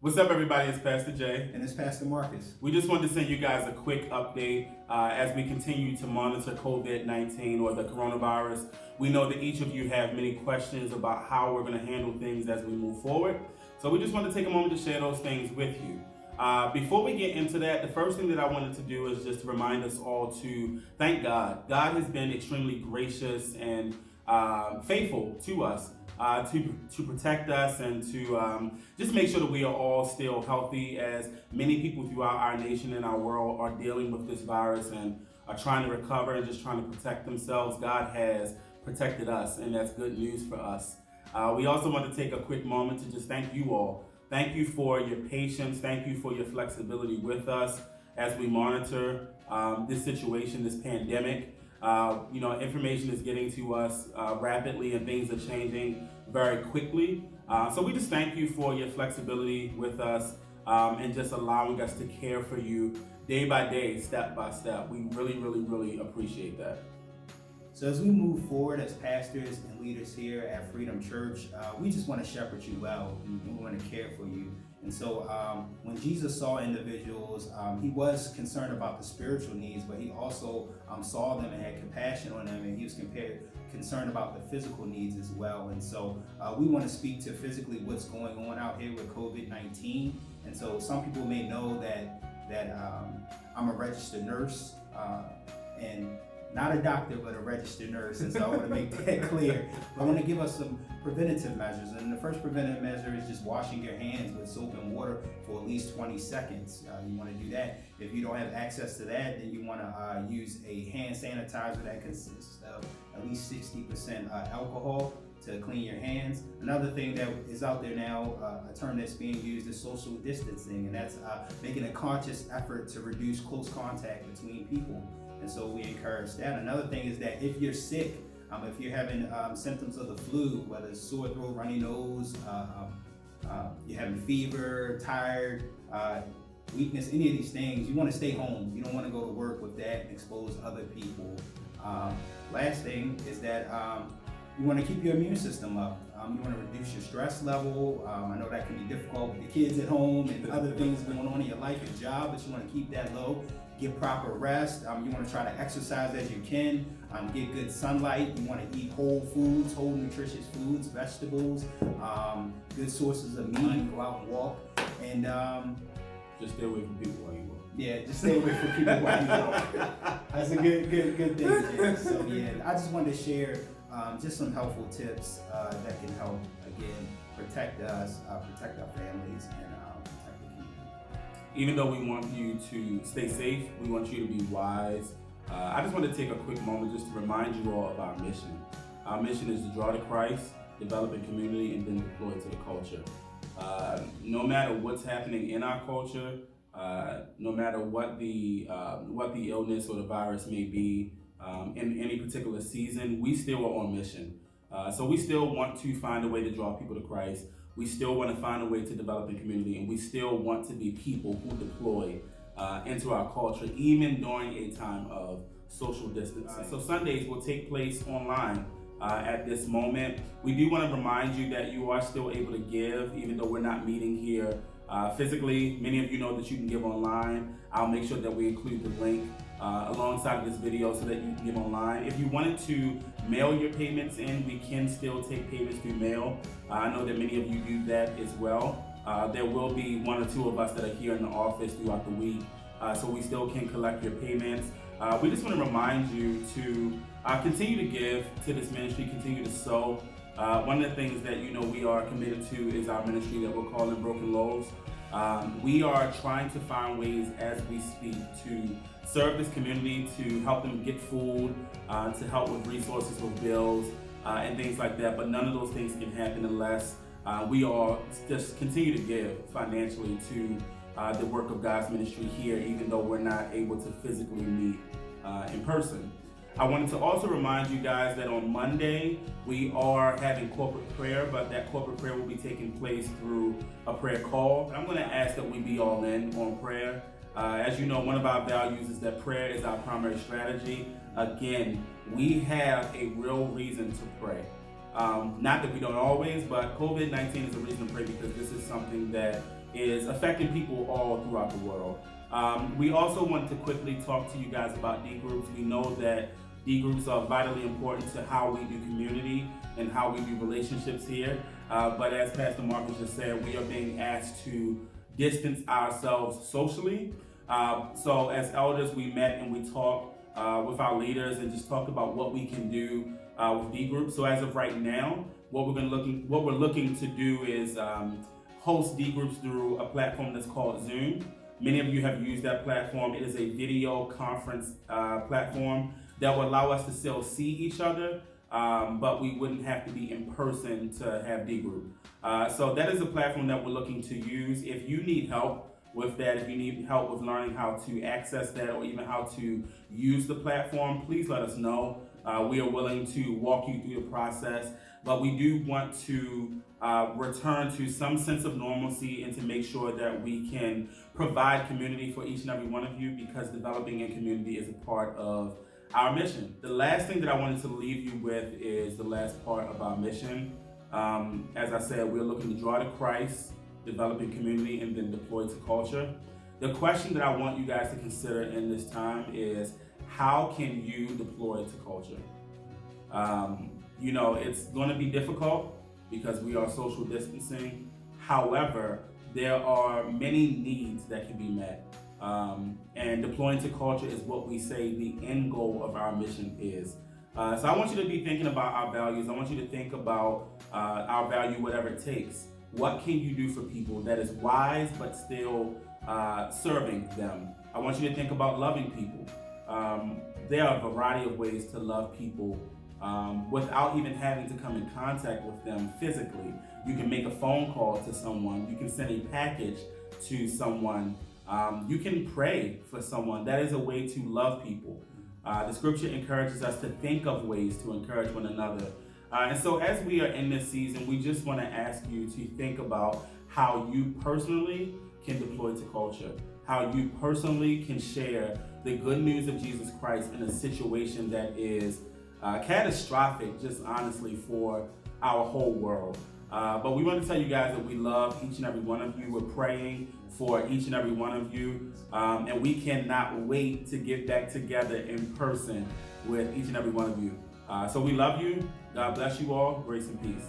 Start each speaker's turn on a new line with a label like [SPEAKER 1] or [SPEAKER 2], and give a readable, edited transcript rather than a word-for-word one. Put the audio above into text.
[SPEAKER 1] What's up, everybody? It's Pastor Jay.
[SPEAKER 2] And it's Pastor Marcus.
[SPEAKER 1] We just wanted to send you guys a quick update as we continue to monitor COVID-19 or the coronavirus. We know that each of you have many questions about how we're going to handle things as we move forward. So we just want to take a moment to share those things with you. Before we get into that, the first thing that I wanted to do is just to remind us all to thank God. God has been extremely gracious and faithful to us. To protect us and to just make sure that we are all still healthy, as many people throughout our nation and our world are dealing with this virus and are trying to recover and just trying to protect themselves. God has protected us, and that's good news for us. We also want to take a quick moment to just thank you all. Thank you for your patience. Thank you for your flexibility with us as we monitor this situation, this pandemic. Information is getting to us rapidly, and things are changing very quickly. So we just thank you for your flexibility with us and just allowing us to care for you day by day, step by step. We really, really, really appreciate that.
[SPEAKER 2] So as we move forward as pastors and leaders here at Freedom Church, we just want to shepherd you well. We want to care for you. And so when Jesus saw individuals, he was concerned about the spiritual needs, but he also saw them and had compassion on them, and he was concerned about the physical needs as well. And so we want to speak to physically what's going on out here with COVID-19. And so some people may know that I'm a registered nurse and not a doctor, but a registered nurse, and so I want to make that clear. I want to give us some preventative measures, and the first preventative measure is just washing your hands with soap and water for at least 20 seconds. You want to do that. If you don't have access to that, then you want to use a hand sanitizer that consists of at least 60% alcohol to clean your hands. Another thing that is out there now, a term that's being used, is social distancing, and that's making a conscious effort to reduce close contact between people. And so we encourage that. Another thing is that if you're sick, if you're having symptoms of the flu, whether it's sore throat, runny nose, you're having fever, tired, weakness, any of these things, you want to stay home. You don't want to go to work with that and expose other people. Last thing is that you want to keep your immune system up. You want to reduce your stress level. I know that can be difficult with the kids at home and other things going on in your life and job, but you want to keep that low. Get proper rest. You want to try to exercise as you can. Get good sunlight. You want to eat whole foods, whole nutritious foods, vegetables, good sources of meat. Go out and walk. And
[SPEAKER 1] just stay away from people while you walk.
[SPEAKER 2] Yeah, just stay away from people while you walk. That's a good thing to do. So yeah, I just wanted to share just some helpful tips that can help, again, protect us, protect our families, and protect the community.
[SPEAKER 1] Even though we want you to stay safe, we want you to be wise. I just want to take a quick moment just to remind you all of our mission. Our mission is to draw to Christ, develop a community, and then deploy to the culture. No matter what's happening in our culture, no matter what the illness or the virus may be, in any particular season, we still are on mission. So we still want to find a way to draw people to Christ. We still want to find a way to develop a community, and we still want to be people who deploy into our culture, even during a time of social distancing. So Sundays will take place online at this moment. We do want to remind you that you are still able to give, even though we're not meeting here physically. Many of you know that you can give online. I'll make sure that we include the link alongside this video so that you can give online. If you wanted to mail your payments in, we can still take payments through mail. I know that many of you do that as well. There will be one or two of us that are here in the office throughout the week, so we still can collect your payments. We just want to remind you to continue to give to this ministry, continue to sow. One of the things that we are committed to is our ministry that we're calling Broken Loaves. We are trying to find ways as we speak to serve this community, to help them get food, to help with resources with bills and things like that. But none of those things can happen unless we all just continue to give financially to the work of God's ministry here, even though we're not able to physically meet in person. I wanted to also remind you guys that on Monday, we are having corporate prayer, but that corporate prayer will be taking place through a prayer call. I'm going to ask that we be all in on prayer. As you know, one of our values is that prayer is our primary strategy. Again, we have a real reason to pray. Not that we don't always, but COVID-19 is a reason to pray because this is something that is affecting people all throughout the world. We also want to quickly talk to you guys about D groups. We know that D groups are vitally important to how we do community and how we do relationships here. But as Pastor Marcus just said, we are being asked to distance ourselves socially. So as elders, we met and we talked with our leaders and just talked about what we can do with D groups. So as of right now, what we're looking to do is host D groups through a platform that's called Zoom. Many of you have used that platform. It is a video conference platform that will allow us to still see each other, but we wouldn't have to be in person to have D group. So that is a platform that we're looking to use. If you need help with that, if you need help with learning how to access that or even how to use the platform, please let us know. We are willing to walk you through the process, but we do want to return to some sense of normalcy and to make sure that we can provide community for each and every one of you, because developing in community is a part of our mission. The last thing that I wanted to leave you with is the last part of our mission. As I said, we're looking to draw to Christ, develop in community, and then deploy to culture. The question that I want you guys to consider in this time is, how can you deploy to culture? It's going to be difficult because we are social distancing. However, there are many needs that can be met. And deploying to culture is what we say the end goal of our mission is. So I want you to be thinking about our values. I want you to think about our value, whatever it takes. What can you do for people that is wise but still serving them? I want you to think about loving people. There are a variety of ways to love people without even having to come in contact with them physically. You can make a phone call to someone. You can send a package to someone. You can pray for someone. That is a way to love people. The scripture encourages us to think of ways to encourage one another. And so as we are in this season, we just want to ask you to think about how you personally can deploy to culture, how you personally can share the good news of Jesus Christ in a situation that is catastrophic, just honestly, for our whole world. But we want to tell you guys that we love each and every one of you. We're praying for each and every one of you. And we cannot wait to get back together in person with each and every one of you. So we love you. God bless you all. Grace and peace.